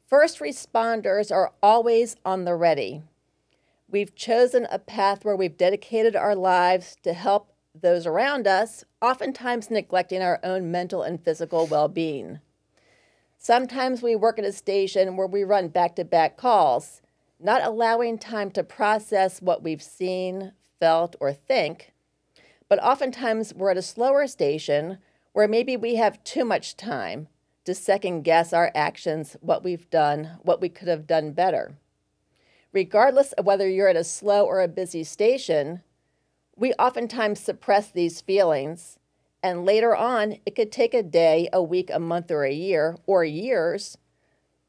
First responders are always on the ready. We've chosen a path where we've dedicated our lives to help those around us, oftentimes neglecting our own mental and physical well-being. Sometimes we work at a station where we run back-to-back calls, not allowing time to process what we've seen, felt, or think. But oftentimes we're at a slower station where maybe we have too much time to second guess our actions, what we've done, what we could have done better. Regardless of whether you're at a slow or a busy station, we oftentimes suppress these feelings, and later on, it could take a day, a week, a month, or a year, or years.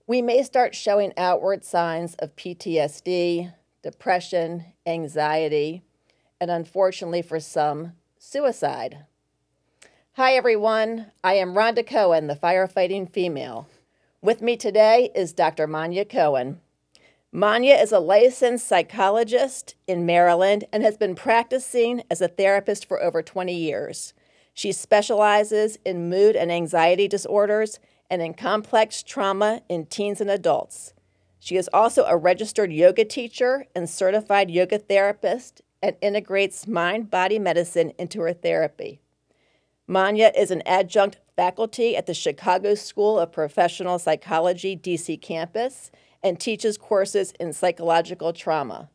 We may start showing outward signs of PTSD, depression, anxiety, and unfortunately for some, suicide. Hi everyone, I am Monya Cohen, the firefighting female. With me today is Dr. Monya Cohen. Monya is a licensed psychologist in Maryland and has been practicing as a therapist for over 20 years. She specializes in mood and anxiety disorders and in complex trauma in teens and adults. She is also a registered yoga teacher and certified yoga therapist and integrates mind-body medicine into her therapy. Monya is an adjunct faculty at the Chicago School of Professional Psychology DC campus and teaches courses in psychological trauma.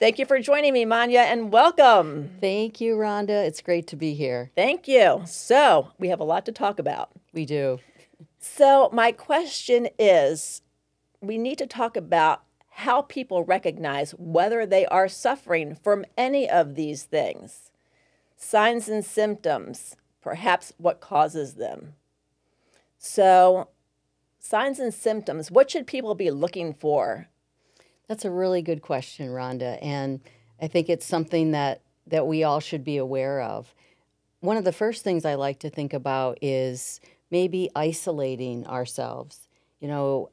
Thank you for joining me, Monya, and welcome. Thank you, Rhonda. It's great to be here. Thank you. So we have a lot to talk about. We do. So my question is, we need to talk about how people recognize whether they are suffering from any of these things. Signs and symptoms, perhaps what causes them. So signs and symptoms, what should people be looking for? That's a really good question, Rhonda, and I think it's something that we all should be aware of. One of the first things I like to think about is maybe isolating ourselves. Do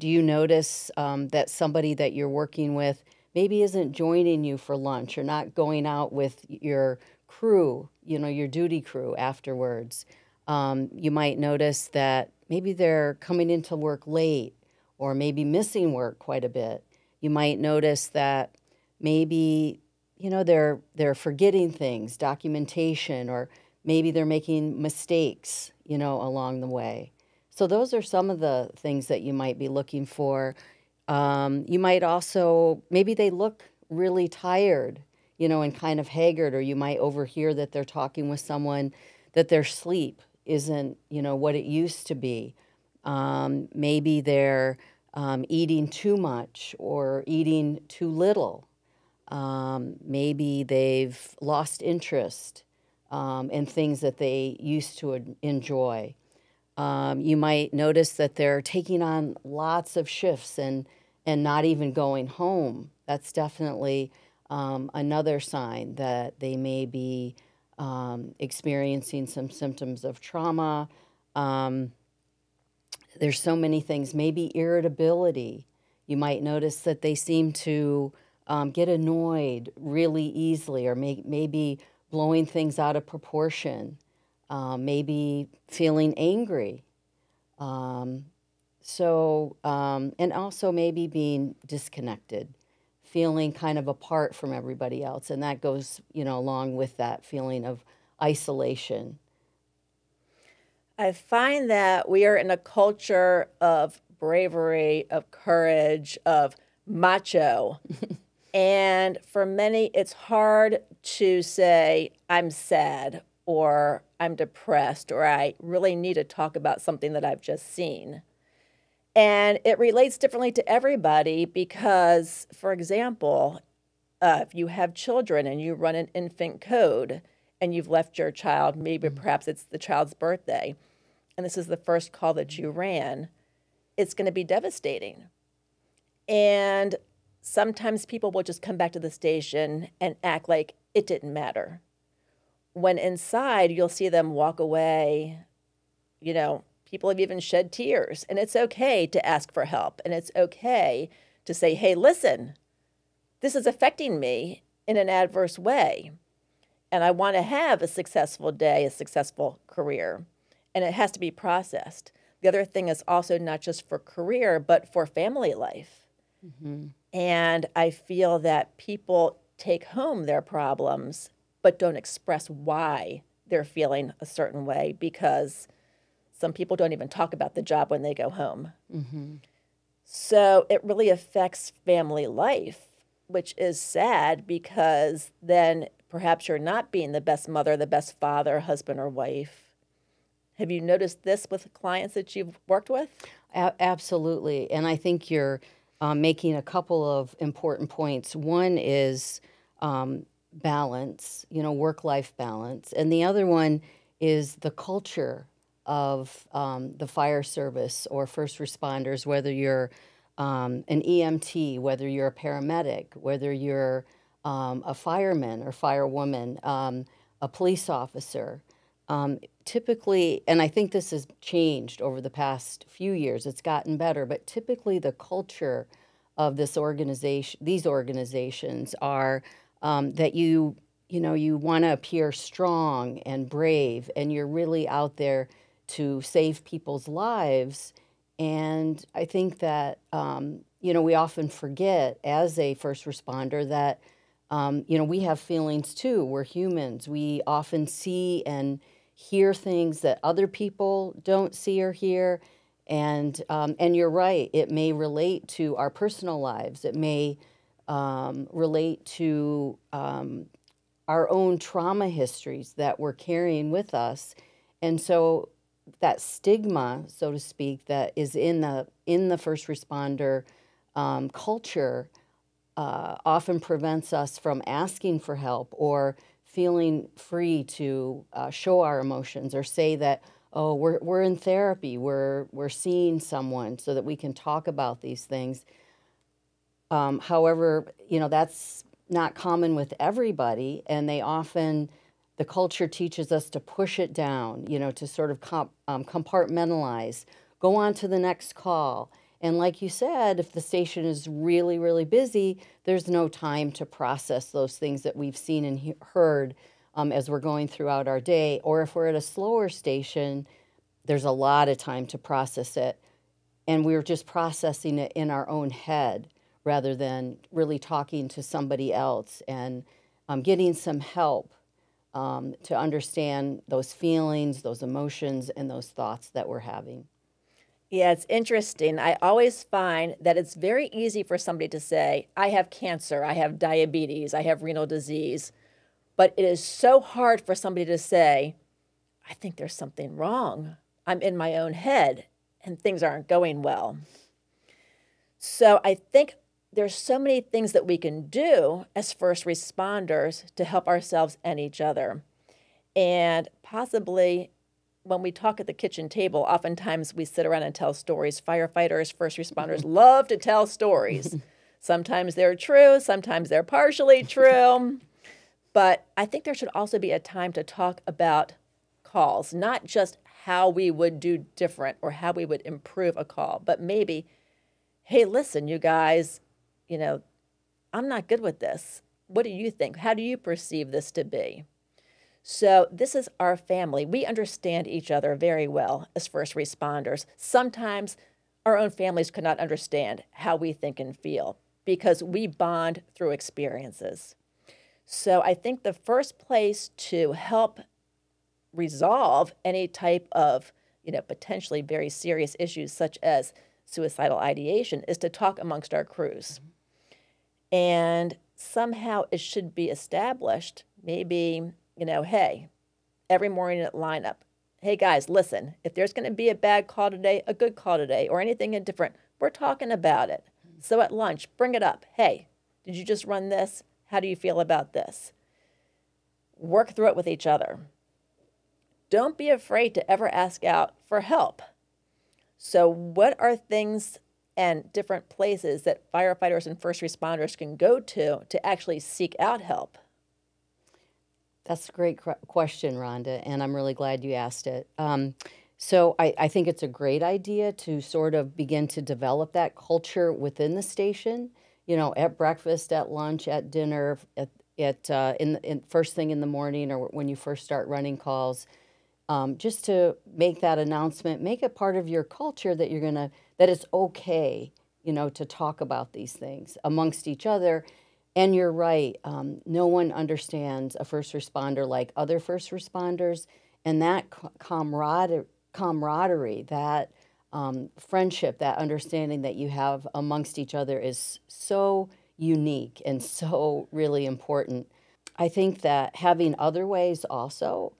you notice that somebody that you're working with maybe isn't joining you for lunch or not going out with your crew, your duty crew afterwards? You might notice that maybe they're coming into work late or maybe missing work quite a bit. You might notice that maybe, they're forgetting things, documentation, or maybe they're making mistakes, along the way. So those are some of the things that you might be looking for. You might also, maybe they look really tired, and kind of haggard, or you might overhear that they're talking with someone that their sleep isn't, what it used to be. Maybe they're eating too much or eating too little. Maybe they've lost interest in things that they used to enjoy. You might notice that they're taking on lots of shifts and not even going home. That's definitely another sign that they may be experiencing some symptoms of trauma. There's so many things, maybe irritability. You might notice that they seem to get annoyed really easily, or maybe blowing things out of proportion, maybe feeling angry. And also maybe being disconnected, feeling kind of apart from everybody else. And that goes, along with that feeling of isolation. I find that we are in a culture of bravery, of courage, of macho. And for many, it's hard to say, I'm sad, or I'm depressed, or I really need to talk about something that I've just seen. And it relates differently to everybody because, for example, if you have children and you run an infant code and you've left your child, maybe perhaps it's the child's birthday, and this is the first call that you ran, it's going to be devastating. And sometimes people will just come back to the station and act like it didn't matter. When inside, you'll see them walk away. People have even shed tears. And it's okay to ask for help. And it's okay to say, hey, listen, this is affecting me in an adverse way. And I want to have a successful day, a successful career. And it has to be processed. The other thing is also not just for career, but for family life. And I feel that people take home their problems, but don't express why they're feeling a certain way, because some people don't even talk about the job when they go home. So it really affects family life, which is sad, because then perhaps you're not being the best mother, the best father, husband, or wife. Have you noticed this with clients that you've worked with? Absolutely. And I think you're making a couple of important points. One is balance, work-life balance. And the other one is the culture of the fire service or first responders, whether you're an EMT, whether you're a paramedic, whether you're a fireman or firewoman, a police officer. Typically, and I think this has changed over the past few years, it's gotten better, but typically the culture of these organizations are that you want to appear strong and brave, and you're really out there to save people's lives. And I think that, we often forget as a first responder that, we have feelings too. We're humans. We often see and hear things that other people don't see or hear. And you're right, it may relate to our personal lives. It may relate to our own trauma histories that we're carrying with us. And so that stigma, so to speak, that is in the first responder culture often prevents us from asking for help or feeling free to show our emotions or say that, oh, we're in therapy, we're seeing someone so that we can talk about these things. However, that's not common with everybody, and the culture teaches us to push it down, to sort of compartmentalize, go on to the next call. And like you said, if the station is really, really busy, there's no time to process those things that we've seen and heard as we're going throughout our day. Or if we're at a slower station, there's a lot of time to process it. And we're just processing it in our own head rather than really talking to somebody else and getting some help to understand those feelings, those emotions, and those thoughts that we're having. Yeah, it's interesting. I always find that it's very easy for somebody to say, I have cancer, I have diabetes, I have renal disease. But it is so hard for somebody to say, I think there's something wrong. I'm in my own head and things aren't going well. So I think there's so many things that we can do as first responders to help ourselves and each other. And possibly when we talk at the kitchen table, oftentimes we sit around and tell stories. Firefighters, first responders love to tell stories. Sometimes they're true, sometimes they're partially true. But I think there should also be a time to talk about calls, not just how we would do different or how we would improve a call, but maybe, hey, listen, you guys, I'm not good with this. What do you think? How do you perceive this to be? So this is our family. We understand each other very well as first responders. Sometimes our own families could not understand how we think and feel because we bond through experiences. So I think the first place to help resolve any type of, potentially very serious issues such as suicidal ideation is to talk amongst our crews. And somehow it should be established, maybe, hey, every morning at lineup, hey guys, listen, if there's going to be a bad call today, a good call today, or anything indifferent, we're talking about it. So at lunch, bring it up. Hey, did you just run this? How do you feel about this? Work through it with each other. Don't be afraid to ever ask out for help. So what are things and different places that firefighters and first responders can go to actually seek out help? That's a great question, Rhonda, and I'm really glad you asked it. So I think it's a great idea to sort of begin to develop that culture within the station, at breakfast, at lunch, at dinner, in first thing in the morning or when you first start running calls. just to make that announcement, make it part of your culture that that it's okay, to talk about these things amongst each other. And you're right, no one understands a first responder like other first responders, and that camaraderie, that friendship, that understanding that you have amongst each other is so unique and so really important. I think that having other ways also,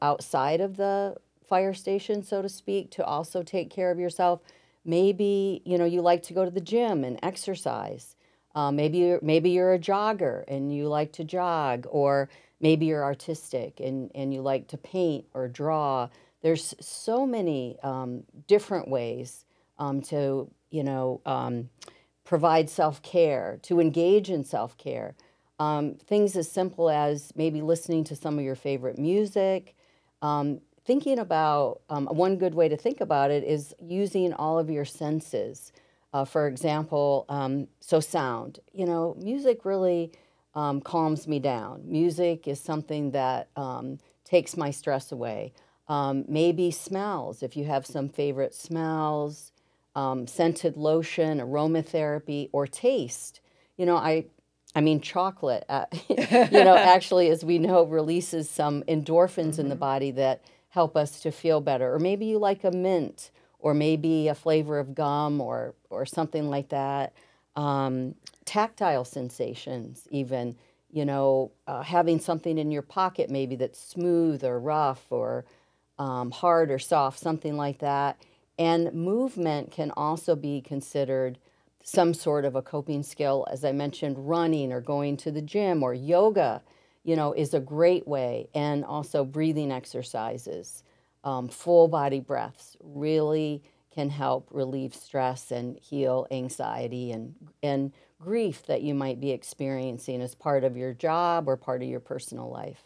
outside of the fire station, so to speak, to also take care of yourself. Maybe, you like to go to the gym and exercise. Maybe you're a jogger and you like to jog, or maybe you're artistic and you like to paint or draw. There's so many different ways to, provide self-care, to engage in self-care. Things as simple as maybe listening to some of your favorite music. Thinking about, one good way to think about it is using all of your senses. For example, so sound. Music really calms me down. Music is something that takes my stress away. Maybe smells, if you have some favorite smells, scented lotion, aromatherapy, or taste. I mean, chocolate, actually, as we know, releases some endorphins in the body that help us to feel better. Or maybe you like a mint, or maybe a flavor of gum, or something like that. Tactile sensations, even, having something in your pocket maybe that's smooth or rough or hard or soft, something like that. And movement can also be considered some sort of a coping skill. As I mentioned, running or going to the gym or yoga, is a great way. And also breathing exercises, full body breaths really can help relieve stress and heal anxiety and grief that you might be experiencing as part of your job or part of your personal life.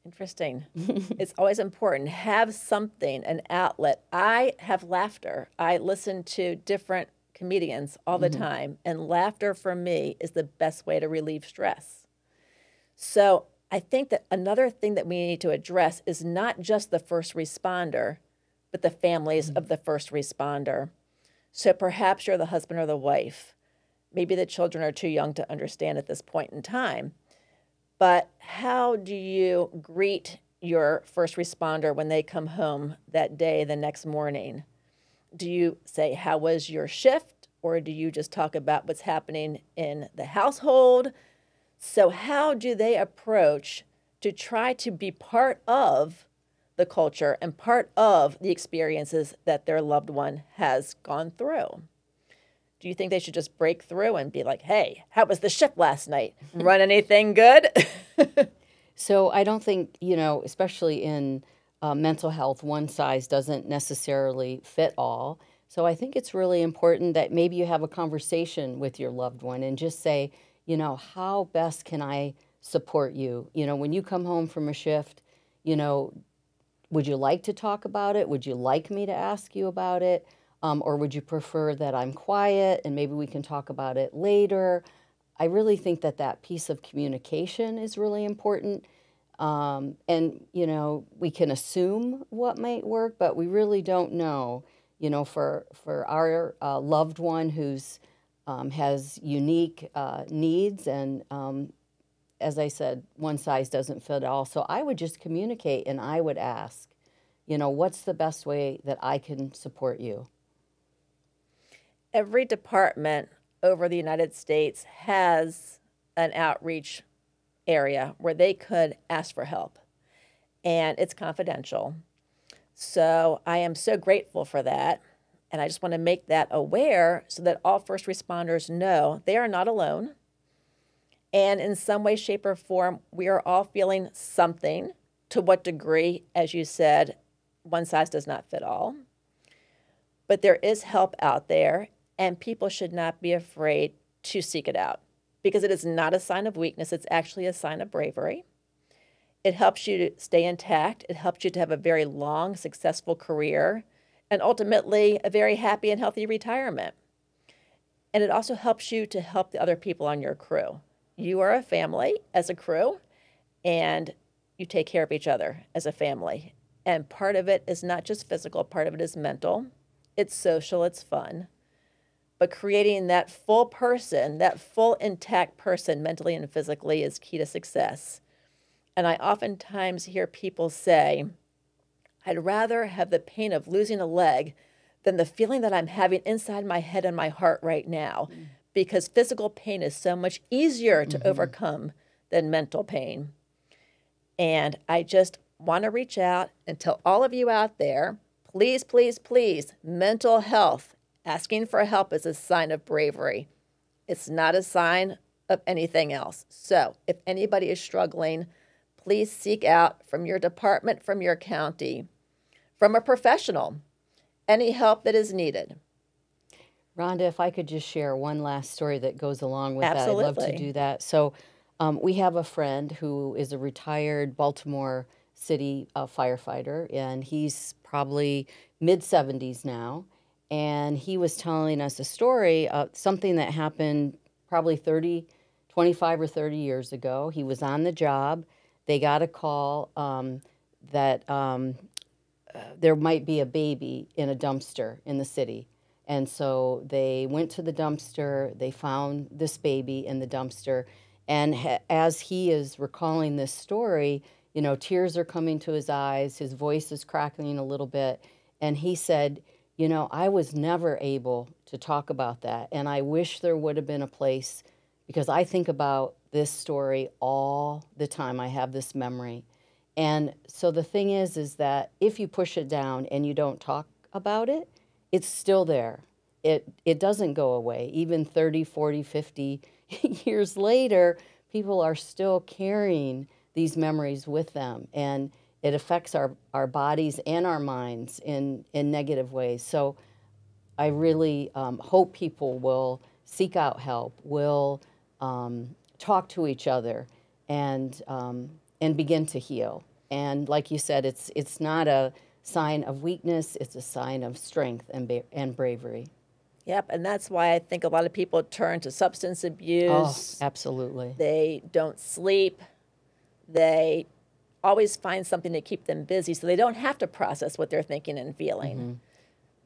Interesting. It's always important. Have something, an outlet. I have laughter. I listen to different comedians all the time, and laughter for me is the best way to relieve stress. So I think that another thing that we need to address is not just the first responder, but the families of the first responder. So perhaps you're the husband or the wife. Maybe the children are too young to understand at this point in time. But how do you greet your first responder when they come home that day, the next morning? Do you say, how was your shift? Or do you just talk about what's happening in the household? So how do they approach to try to be part of the culture and part of the experiences that their loved one has gone through? Do you think they should just break through and be like, hey, how was the shift last night? Run anything good? So I don't think, especially in mental health, one size doesn't necessarily fit all. So I think it's really important that maybe you have a conversation with your loved one and just say, how best can I support you? When you come home from a shift, would you like to talk about it? Would you like me to ask you about it? Or would you prefer that I'm quiet and maybe we can talk about it later? I really think that piece of communication is really important. And, we can assume what might work, but we really don't know, for our loved one who's has unique needs. And as I said, one size doesn't fit all. So I would just communicate and I would ask, what's the best way that I can support you? Every department over the United States has an outreach area where they could ask for help, and it's confidential. So I am so grateful for that, and I just want to make that aware so that all first responders know they are not alone. And in some way, shape, or form, we are all feeling something. To what degree, as you said, one size does not fit all. But there is help out there, and people should not be afraid to seek it out because it is not a sign of weakness. It's actually a sign of bravery. It helps you to stay intact. It helps you to have a very long, successful career and ultimately a very happy and healthy retirement. And it also helps you to help the other people on your crew. You are a family as a crew, and you take care of each other as a family. And part of it is not just physical, part of it is mental, it's social, it's fun. But creating that full person, that full intact person mentally and physically is key to success. And I oftentimes hear people say, I'd rather have the pain of losing a leg than the feeling that I'm having inside my head and my heart right now, because physical pain is so much easier to overcome than mental pain. And I just want to reach out and tell all of you out there, please, please, please, mental health, asking for help is a sign of bravery. It's not a sign of anything else. So if anybody is struggling, please seek out from your department, from your county, from a professional, any help that is needed. Rhonda, if I could just share one last story that goes along with Absolutely. that, I'd love to do that. So we have a friend who is a retired Baltimore City firefighter, and he's probably mid-70s now. And he was telling us a story of something that happened probably 25 or 30 years ago. He was on the job. They got a call that there might be a baby in a dumpster in the city. And so they went to the dumpster, they found this baby in the dumpster, and as he is recalling this story, you know, tears are coming to his eyes, his voice is crackling a little bit, and he said, you know, I was never able to talk about that, and I wish there would have been a place, because I think about this story all the time. I have this memory. And so the thing is that if you push it down and you don't talk about it, it's still there. It doesn't go away. Even 30, 40, 50 years later, people are still carrying these memories with them. And it affects our bodies and our minds in negative ways. So I really hope people will seek out help, will talk to each other, and begin to heal. And like you said, it's not a sign of weakness, it's a sign of strength and bravery. Yep, and that's why I think a lot of people turn to substance abuse. Oh, absolutely. They don't sleep. They always find something to keep them busy so they don't have to process what they're thinking and feeling.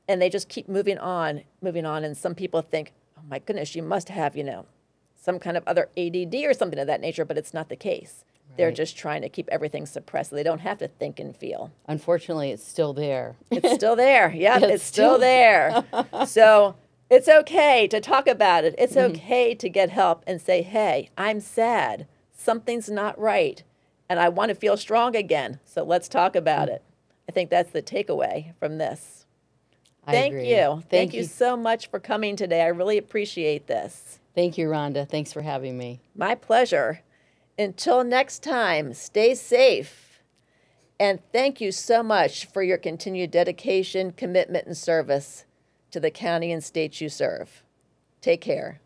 And they just keep moving on. And some people think, oh my goodness, you must have, you know, some kind of other ADD or something of that nature, but it's not the case. They're just trying to keep everything suppressed so they don't have to think and feel. Unfortunately, it's still there. It's still there. Yep, it's still there. So it's okay to talk about it. It's okay to get help and say, hey, I'm sad. Something's not right. And I want to feel strong again. So let's talk about it. I think that's the takeaway from this. Thank you. Thank you so much for coming today. I really appreciate this. Thank you, Rhonda. Thanks for having me. My pleasure. Until next time, stay safe. And thank you so much for your continued dedication, commitment, and service to the county and state you serve. Take care.